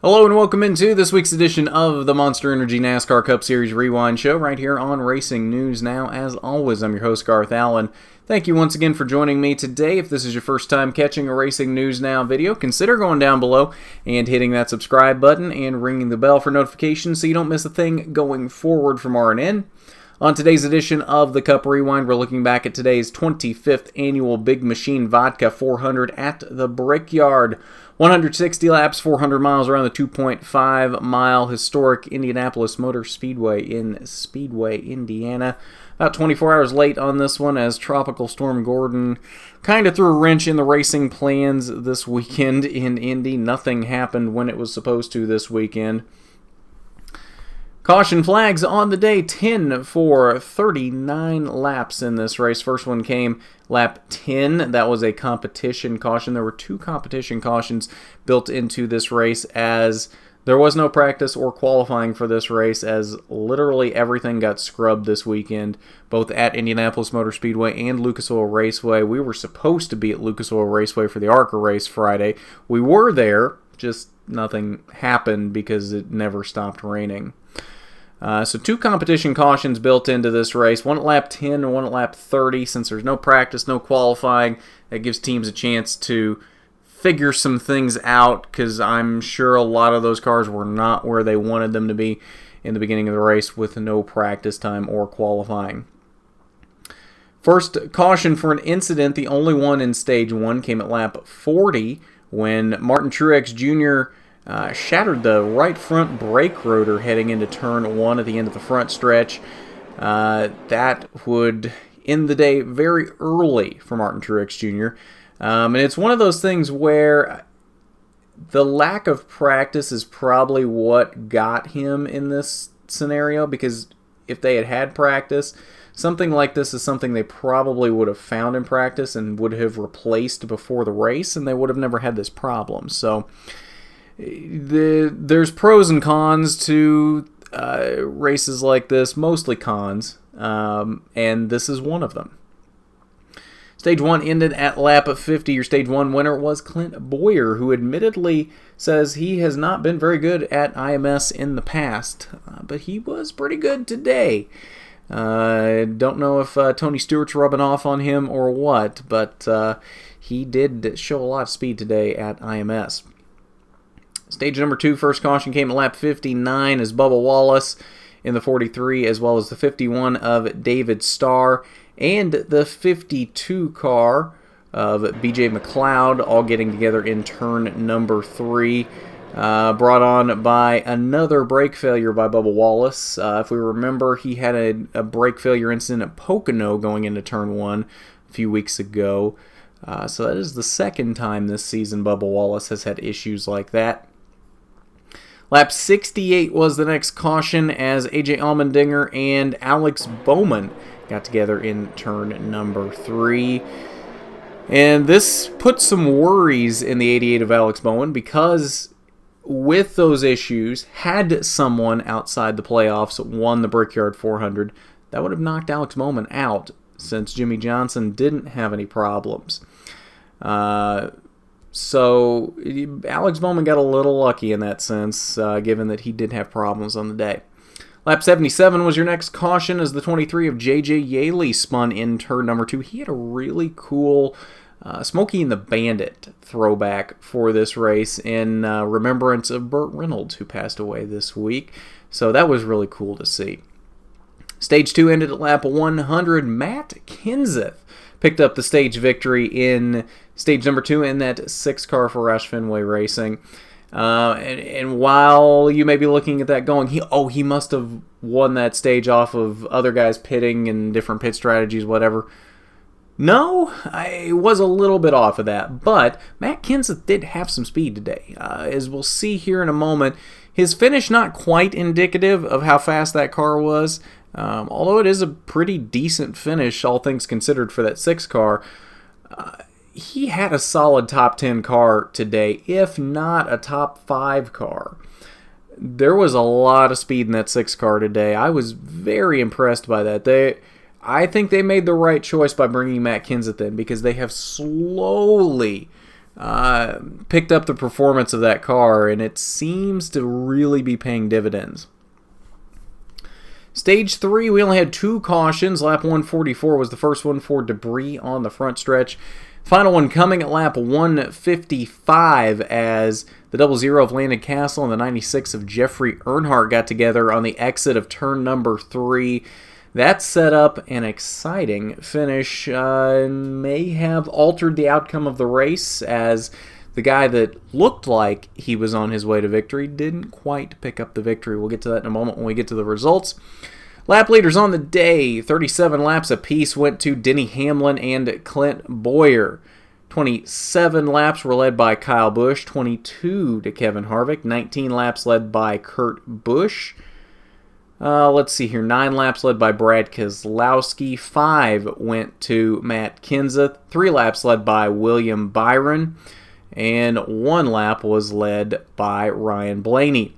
Hello and welcome into this week's edition of the Monster Energy NASCAR Cup Series Rewind Show right here on Racing News Now. As always, I'm your host, Garth Allen. Thank you once again for joining me today. If this is your first time catching a Racing News Now video, consider going down below and hitting that subscribe button and ringing the bell for notifications so you don't miss a thing going forward from R&N. On today's edition of the Cup Rewind, we're looking back at today's 25th annual Big Machine Vodka 400 at the Brickyard. 160 laps, 400 miles around the 2.5-mile historic Indianapolis Motor Speedway in Speedway, Indiana. About 24 hours late on this one as Tropical Storm Gordon kind of threw a wrench in the racing plans this weekend in Indy. Nothing happened when it was supposed to this weekend. Caution flags on the day, 10 for 39 laps in this race. First one came lap 10. That was a competition caution. There were two competition cautions built into this race as there was no practice or qualifying for this race as literally everything got scrubbed this weekend, both at Indianapolis Motor Speedway and Lucas Oil Raceway. We were supposed to be at Lucas Oil Raceway for the ARCA race Friday. We were there, just nothing happened because it never stopped raining. So two competition cautions built into this race, one at lap 10 and one at lap 30. Since there's no practice, no qualifying, that gives teams a chance to figure some things out because I'm sure a lot of those cars were not where they wanted them to be in the beginning of the race with no practice time or qualifying. First caution for an incident, the only one in stage 1, came at lap 40 when Martin Truex Jr. Shattered the right front brake rotor heading into turn 1 at the end of the front stretch. That would end the day very early for Martin Truex Jr. And it's one of those things where the lack of practice is probably what got him in this scenario, because if they had had practice, something like this is something they probably would have found in practice and would have replaced before the race, and they would have never had this problem. So there's pros and cons to races like this, mostly cons, and this is one of them. Stage 1 ended at lap 50. Your Stage 1 winner was Clint Bowyer, who admittedly says he has not been very good at IMS in the past, but he was pretty good today. Don't know if Tony Stewart's rubbing off on him or what, but he did show a lot of speed today at IMS. Stage number 2, first caution came at lap 59 as Bubba Wallace in the 43, as well as the 51 of David Starr and the 52 car of BJ McLeod, all getting together in turn number 3. Brought on by another brake failure by Bubba Wallace. If we remember, he had a brake failure incident at Pocono going into turn 1 a few weeks ago. So that is the second time this season Bubba Wallace has had issues like that. Lap 68 was the next caution as AJ Allmendinger and Alex Bowman got together in turn number 3. And this put some worries in the 88 of Alex Bowman because with those issues, had someone outside the playoffs won the Brickyard 400, that would have knocked Alex Bowman out since Jimmy Johnson didn't have any problems. So Alex Bowman got a little lucky in that sense, given that he did have problems on the day. Lap 77 was your next caution as the 23 of J.J. Yaley spun in turn number 2. He had a really cool Smokey and the Bandit throwback for this race in remembrance of Burt Reynolds, who passed away this week. So that was really cool to see. Stage 2 ended at lap 100. Matt Kenseth picked up the stage victory in stage number 2 in that 6 car for Roush Fenway Racing. And while you may be looking at that going, he must have won that stage off of other guys pitting and different pit strategies, whatever. No, I was a little bit off of that, but Matt Kenseth did have some speed today. As we'll see here in a moment, his finish not quite indicative of how fast that car was, although it is a pretty decent finish, all things considered, for that 6 car. He had a solid top 10 car today, if not a top 5 car. There was a lot of speed in that 6 car today. I was very impressed by that. I think they made the right choice by bringing Matt Kenseth in because they have slowly picked up the performance of that car, and it seems to really be paying dividends. Stage 3, we only had 2 cautions. Lap 144 was the first one for debris on the front stretch. Final one coming at lap 155 as the 00 of Landon Cassill and the 96 of Jeffrey Earnhardt got together on the exit of turn number 3. That set up an exciting finish. May have altered the outcome of the race, as the guy that looked like he was on his way to victory didn't quite pick up the victory. We'll get to that in a moment when we get to the results. Lap leaders on the day, 37 laps apiece went to Denny Hamlin and Clint Bowyer. 27 laps were led by Kyle Busch, 22 to Kevin Harvick, 19 laps led by Kurt Busch. Let's see here, 9 laps led by Brad Keselowski, 5 went to Matt Kenseth, 3 laps led by William Byron, and 1 lap was led by Ryan Blaney.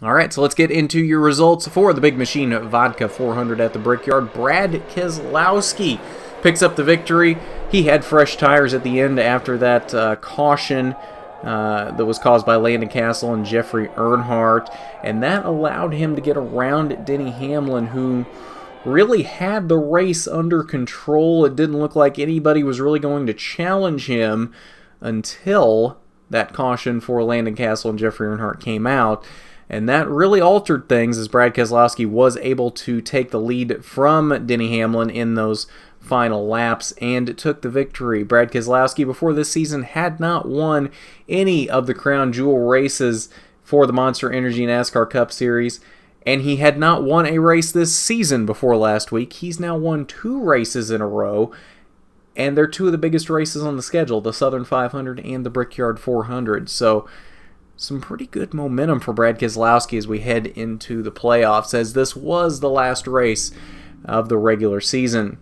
All right, so let's get into your results for the Big Machine Vodka 400 at the Brickyard. Brad Keselowski picks up the victory. He had fresh tires at the end after that caution that was caused by Landon Cassill and Jeffrey Earnhardt, and that allowed him to get around Denny Hamlin, who really had the race under control. It didn't look like anybody was really going to challenge him until that caution for Landon Cassill and Jeffrey Earnhardt came out. And that really altered things, as Brad Keselowski was able to take the lead from Denny Hamlin in those final laps and took the victory. Brad Keselowski, before this season, had not won any of the crown jewel races for the Monster Energy NASCAR Cup Series, and he had not won a race this season before last week. He's now won 2 races in a row, and they're 2 of the biggest races on the schedule, the Southern 500 and the Brickyard 400. So some pretty good momentum for Brad Keselowski as we head into the playoffs, as this was the last race of the regular season.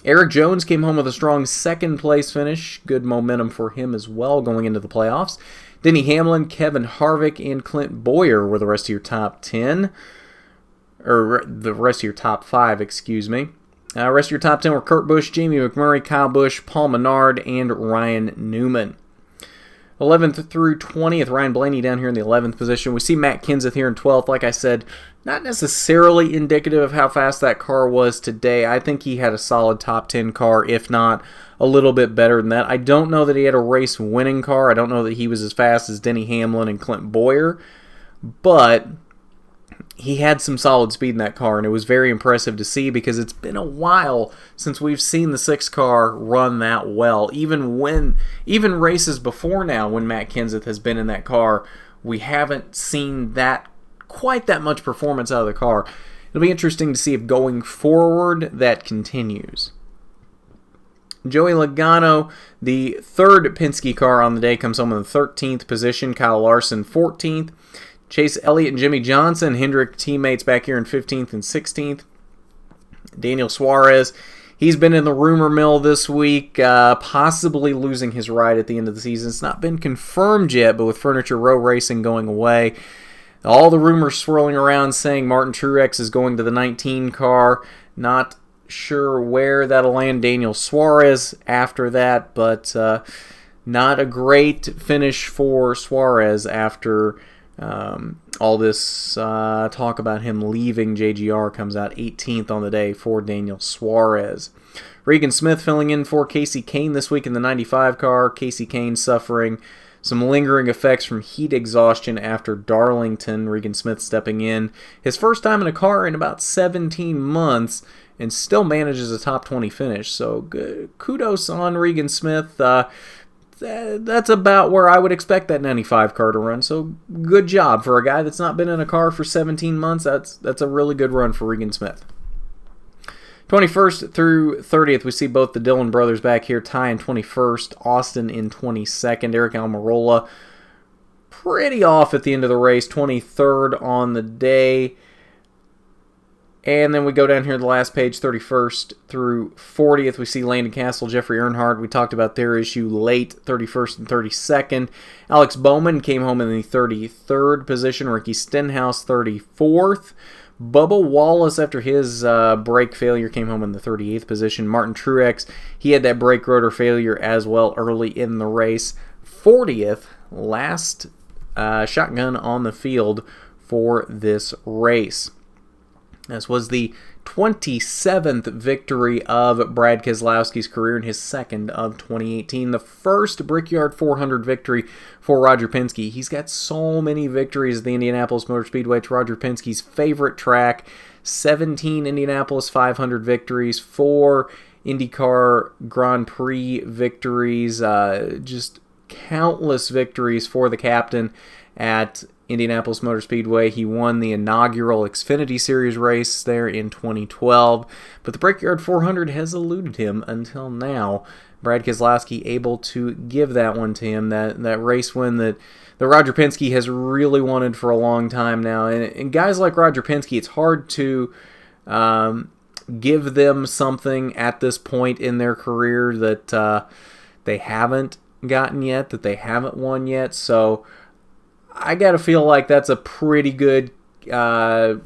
Erik Jones came home with a strong second-place finish. Good momentum for him as well going into the playoffs. Denny Hamlin, Kevin Harvick, and Clint Bowyer were the rest of your top 10. Or the rest of your top 5, excuse me. Rest of your top 10 were Kurt Busch, Jamie McMurray, Kyle Busch, Paul Menard, and Ryan Newman. 11th through 20th, Ryan Blaney down here in the 11th position. We see Matt Kenseth here in 12th. Like I said, not necessarily indicative of how fast that car was today. I think he had a solid top 10 car, if not a little bit better than that. I don't know that he had a race-winning car. I don't know that he was as fast as Denny Hamlin and Clint Bowyer, but he had some solid speed in that car, and it was very impressive to see because it's been a while since we've seen the 6 car run that well. Even races before now, when Matt Kenseth has been in that car, we haven't seen that quite that much performance out of the car. It'll be interesting to see if going forward that continues. Joey Logano, the 3rd Penske car on the day, comes home in the 13th position. Kyle Larson, 14th. Chase Elliott and Jimmy Johnson, Hendrick teammates back here in 15th and 16th. Daniel Suarez, he's been in the rumor mill this week, possibly losing his ride at the end of the season. It's not been confirmed yet, but with Furniture Row Racing going away, all the rumors swirling around saying Martin Truex is going to the 19 car. Not sure where that'll land Daniel Suarez after that, but not a great finish for Suarez after all this talk about him leaving JGR. Comes out 18th on the day for Daniel Suarez. Regan Smith filling in for Casey Kane this week in the 95 car. Casey Kane suffering some lingering effects from heat exhaustion after Darlington. Regan Smith stepping in his first time in a car in about 17 months and still manages a top 20 finish. So good, kudos on Regan Smith. That's about where I would expect that 95 car to run. So good job for a guy that's not been in a car for 17 months. That's a really good run for Regan Smith. 21st through 30th, we see both the Dillon brothers back here. Ty in 21st, Austin in 22nd. Eric Almirola pretty off at the end of the race, 23rd on the day. And then we go down here to the last page, 31st through 40th. We see Landon Cassill, Jeffrey Earnhardt. We talked about their issue late, 31st and 32nd. Alex Bowman came home in the 33rd position. Ricky Stenhouse, 34th. Bubba Wallace, after his brake failure, came home in the 38th position. Martin Truex, he had that brake rotor failure as well early in the race. 40th, last shotgun on the field for this race. This was the 27th victory of Brad Keselowski's career and his second of 2018. The first Brickyard 400 victory for Roger Penske. He's got so many victories at the Indianapolis Motor Speedway. It's Roger Penske's favorite track. 17 Indianapolis 500 victories, 4 IndyCar Grand Prix victories, just countless victories for the captain at Indianapolis Motor Speedway. He won the inaugural Xfinity Series race there in 2012, but the Brickyard 400 has eluded him until now. Brad Keselowski able to give that one to him, that race win that Roger Penske has really wanted for a long time now. And guys like Roger Penske, it's hard to give them something at this point in their career that they haven't gotten yet, that they haven't won yet. So I gotta feel like that's a pretty good feather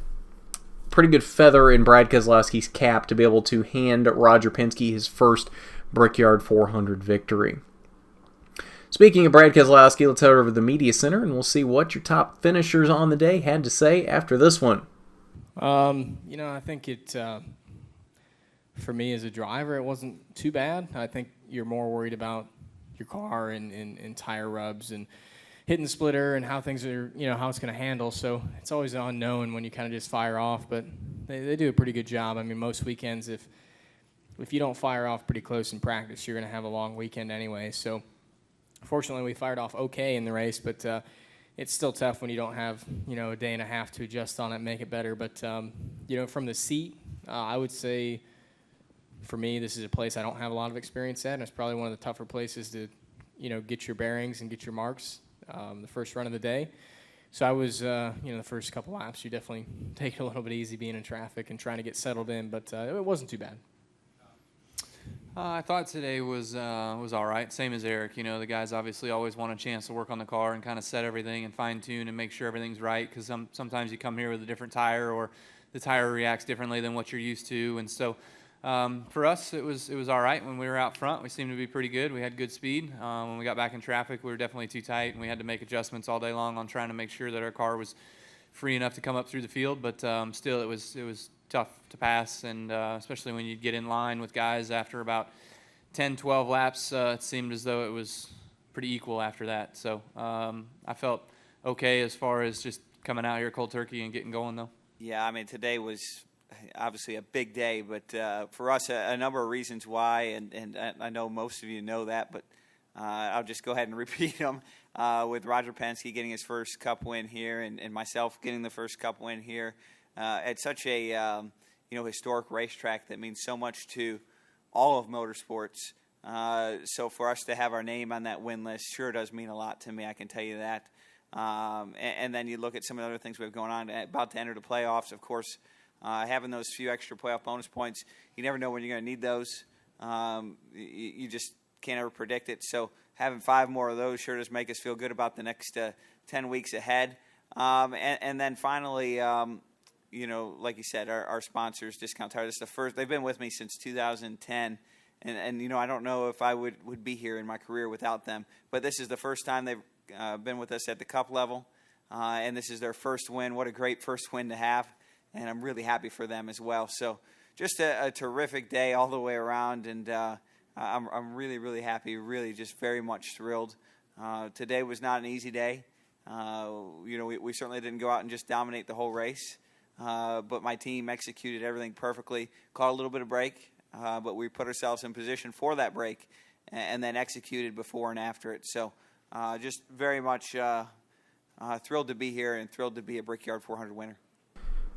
in Brad Keselowski's cap to be able to hand Roger Penske his first Brickyard 400 victory. Speaking of Brad Keselowski, let's head over to the media center and we'll see what your top finishers on the day had to say after this one. I think it for me as a driver, it wasn't too bad. I think you're more worried about your car and tire rubs and hitting the splitter and how things are, how it's going to handle. So it's always unknown when you kind of just fire off, but they do a pretty good job. I mean, most weekends, if you don't fire off pretty close in practice, you're going to have a long weekend anyway. So fortunately, we fired off okay in the race, but it's still tough when you don't have, a day and a half to adjust on it and make it better. But, from the seat, I would say for me, this is a place I don't have a lot of experience at, and it's probably one of the tougher places to, get your bearings and get your marks. The first run of the day. So I was, the first couple laps, you definitely take it a little bit easy being in traffic and trying to get settled in, but it wasn't too bad. I thought today was all right, same as Erik. The guys obviously always want a chance to work on the car and kind of set everything and fine-tune and make sure everything's right, because sometimes you come here with a different tire or the tire reacts differently than what you're used to. And so for us, it was all right. When we were out front, we seemed to be pretty good. We had good speed. When we got back in traffic, we were definitely too tight, and we had to make adjustments all day long on trying to make sure that our car was free enough to come up through the field. But still, it was tough to pass, and especially when you get in line with guys after about 10, 12 laps, it seemed as though it was pretty equal after that. So I felt okay as far as just coming out here cold turkey and getting going, though. Yeah, I mean, today was obviously a big day, but for us, a number of reasons why, and I know most of you know that, but I'll just go ahead and repeat them. With Roger Penske getting his first Cup win here, and myself getting the first Cup win here, at such a historic racetrack that means so much to all of motorsports. So for us to have our name on that win list sure does mean a lot to me, I can tell you that. And then you look at some of the other things we have going on, about to enter the playoffs, of course. Having those few extra playoff bonus points, you never know when you're going to need those. You just can't ever predict it. So having 5 more of those sure does make us feel good about the next 10 weeks ahead. And then finally, like you said, our sponsors, Discount Tire, this is the first. They've been with me since 2010. And I don't know if I would be here in my career without them. But this is the first time they've been with us at the Cup level. And this is their first win. What a great first win to have. And I'm really happy for them as well. So just a terrific day all the way around, and I'm really, really happy, really just very much thrilled. Today was not an easy day. We certainly didn't go out and just dominate the whole race, but my team executed everything perfectly, caught a little bit of break, but we put ourselves in position for that break and then executed before and after it. So just very much thrilled to be here and thrilled to be a Brickyard 400 winner.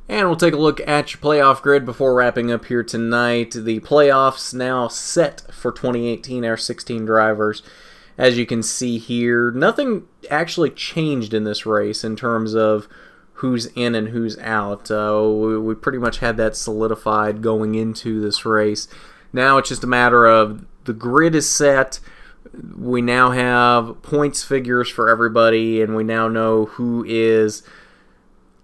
And we'll take a look at your playoff grid before wrapping up here tonight. The playoffs now set for 2018, our 16 drivers. As you can see here, nothing actually changed in this race in terms of who's in and who's out. We pretty much had that solidified going into this race. Now it's just a matter of the grid is set. We now have points figures for everybody, and we now know who is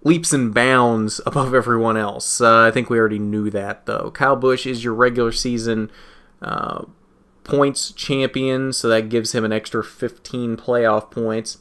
leaps and bounds above everyone else. I think we already knew that, though. Kyle Busch is your regular season points champion, so that gives him an extra 15 playoff points.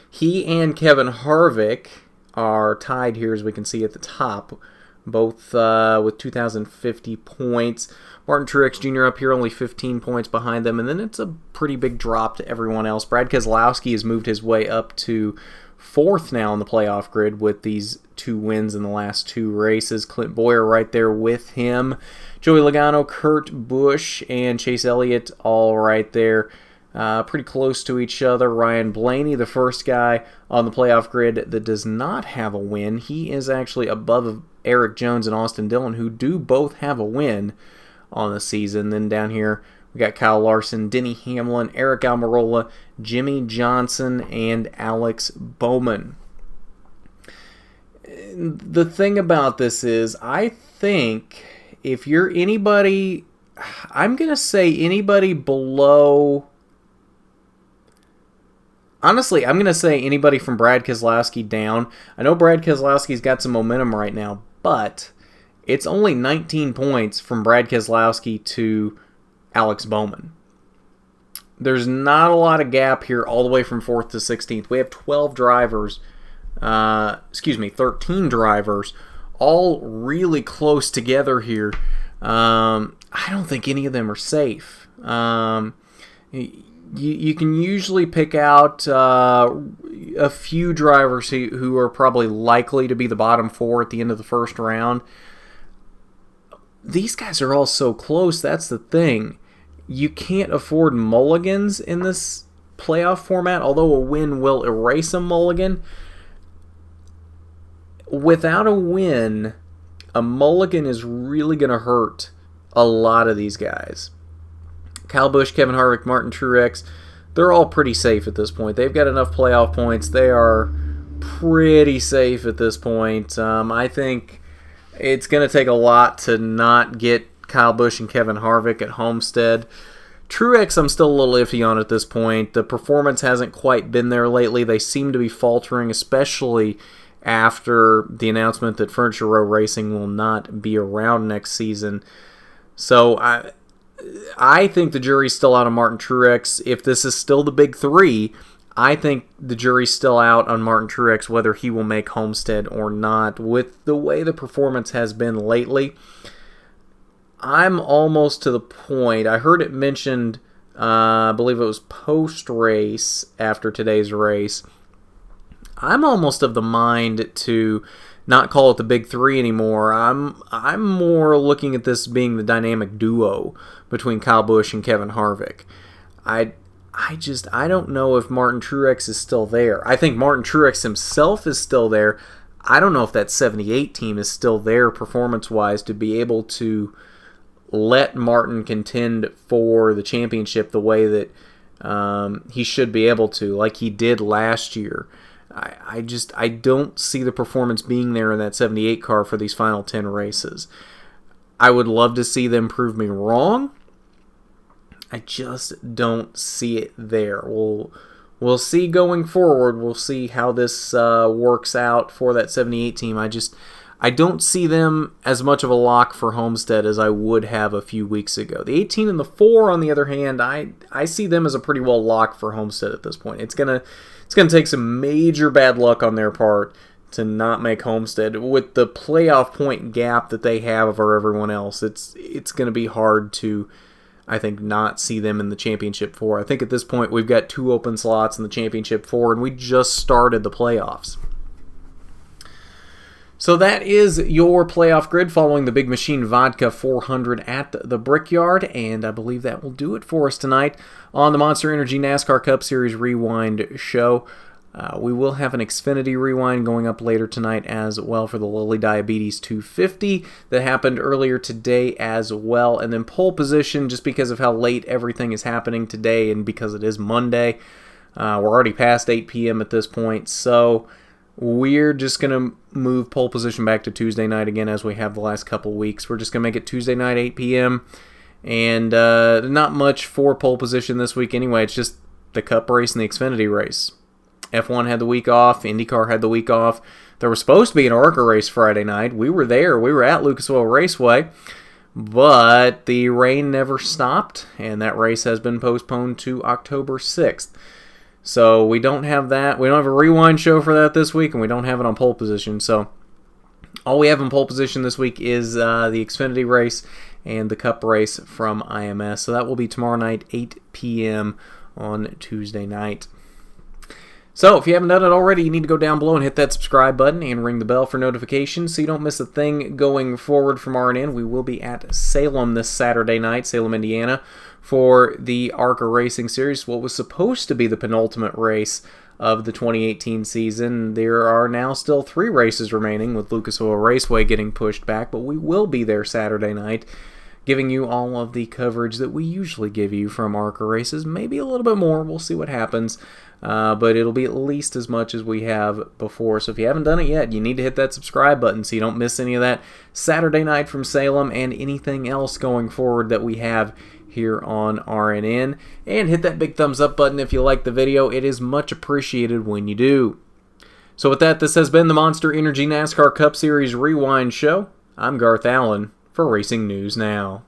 He and Kevin Harvick are tied here, as we can see at the top, both with 2,050 points. Martin Truex Jr. up here, only 15 points behind them, and then it's a pretty big drop to everyone else. Brad Keselowski has moved his way up to 4th now on the playoff grid with these 2 wins in the last 2 races. Clint Boyer right there with him. Joey Logano, Kurt Busch, and Chase Elliott all right there. Pretty close to each other. Ryan Blaney, the first guy on the playoff grid that does not have a win. He is actually above Erik Jones and Austin Dillon, who do both have a win on the season. Then down here, we got Kyle Larson, Denny Hamlin, Aric Almirola, Jimmy Johnson, and Alex Bowman. The thing about this is, I think if you're anybody, I'm going to say anybody below... Honestly, I'm going to say anybody from Brad Keselowski down. I know Brad Keselowski's got some momentum right now, but it's only 19 points from Brad Keselowski to Alex Bowman. There's not a lot of gap here all the way from 4th to 16th. We have 13 drivers, all really close together here. I don't think any of them are safe. You can usually pick out a few drivers who are probably likely to be the bottom 4 at the end of the first round. These guys are all so close, that's the thing. You can't afford mulligans in this playoff format, although a win will erase a mulligan. Without a win, a mulligan is really going to hurt a lot of these guys. Kyle Busch, Kevin Harvick, Martin Truex, they're all pretty safe at this point. They've got enough playoff points. They are pretty safe at this point. I think it's going to take a lot to not get Kyle Busch and Kevin Harvick at Homestead. Truex, I'm still a little iffy on at this point. The performance hasn't quite been there lately. They seem to be faltering, especially after the announcement that Furniture Row Racing will not be around next season. So I think the jury's still out on Martin Truex. If this is still the big 3, I think the jury's still out on Martin Truex whether he will make Homestead or not. With the way the performance has been lately, I'm almost to the point. I heard it mentioned, I believe it was post-race after today's race. I'm almost of the mind to not call it the big 3 anymore. I'm more looking at this being the dynamic duo between Kyle Busch and Kevin Harvick. I don't know if Martin Truex is still there. I think Martin Truex himself is still there. I don't know if that 78 team is still there performance-wise to be able to let Martin contend for the championship the way that he should be able to, like he did last year. I don't see the performance being there in that 78 car for these final 10 races. I would love to see them prove me wrong. I just don't see it there. We'll see going forward. We'll see how this works out for that 78 team. I don't see them as much of a lock for Homestead as I would have a few weeks ago. The 18 and the 4, on the other hand, I see them as a pretty well lock for Homestead at this point. It's gonna take some major bad luck on their part to not make Homestead. With the playoff point gap that they have over everyone else, it's gonna be hard to, I think, not see them in the Championship 4. I think at this point we've got 2 open slots in the Championship 4, and we just started the playoffs. So that is your playoff grid following the Big Machine Vodka 400 at the Brickyard, and I believe that will do it for us tonight on the Monster Energy NASCAR Cup Series Rewind show. We will have an Xfinity Rewind going up later tonight as well for the Lilly Diabetes 250 that happened earlier today as well. And then pole position, just because of how late everything is happening today and because it is Monday. We're already past 8 p.m. at this point, so we're just going to move pole position back to Tuesday night again as we have the last couple weeks. We're just going to make it Tuesday night, 8 p.m. And not much for pole position this week anyway. It's just the Cup race and the Xfinity race. F1 had the week off. IndyCar had the week off. There was supposed to be an ARCA race Friday night. We were there. We were at Lucas Oil Raceway. But the rain never stopped, and that race has been postponed to October 6th. So we don't have that. We don't have a rewind show for that this week, and we don't have it on pole position. So all we have in pole position this week is the Xfinity race and the Cup race from IMS. So that will be tomorrow night, 8 p.m. on Tuesday night. So if you haven't done it already, you need to go down below and hit that subscribe button and ring the bell for notifications so you don't miss a thing going forward from RNN. We will be at Salem this Saturday night, Salem, Indiana, for the ARCA Racing Series, what was supposed to be the penultimate race of the 2018 season. There are now still 3 races remaining, with Lucas Oil Raceway getting pushed back, but we will be there Saturday night, giving you all of the coverage that we usually give you from ARCA races, maybe a little bit more. We'll see what happens. But it'll be at least as much as we have before. So if you haven't done it yet, you need to hit that subscribe button so you don't miss any of that Saturday night from Salem and anything else going forward that we have here on RNN. And hit that big thumbs up button if you like the video. It is much appreciated when you do. So with that, this has been the Monster Energy NASCAR Cup Series Rewind Show. I'm Garth Allen for Racing News Now.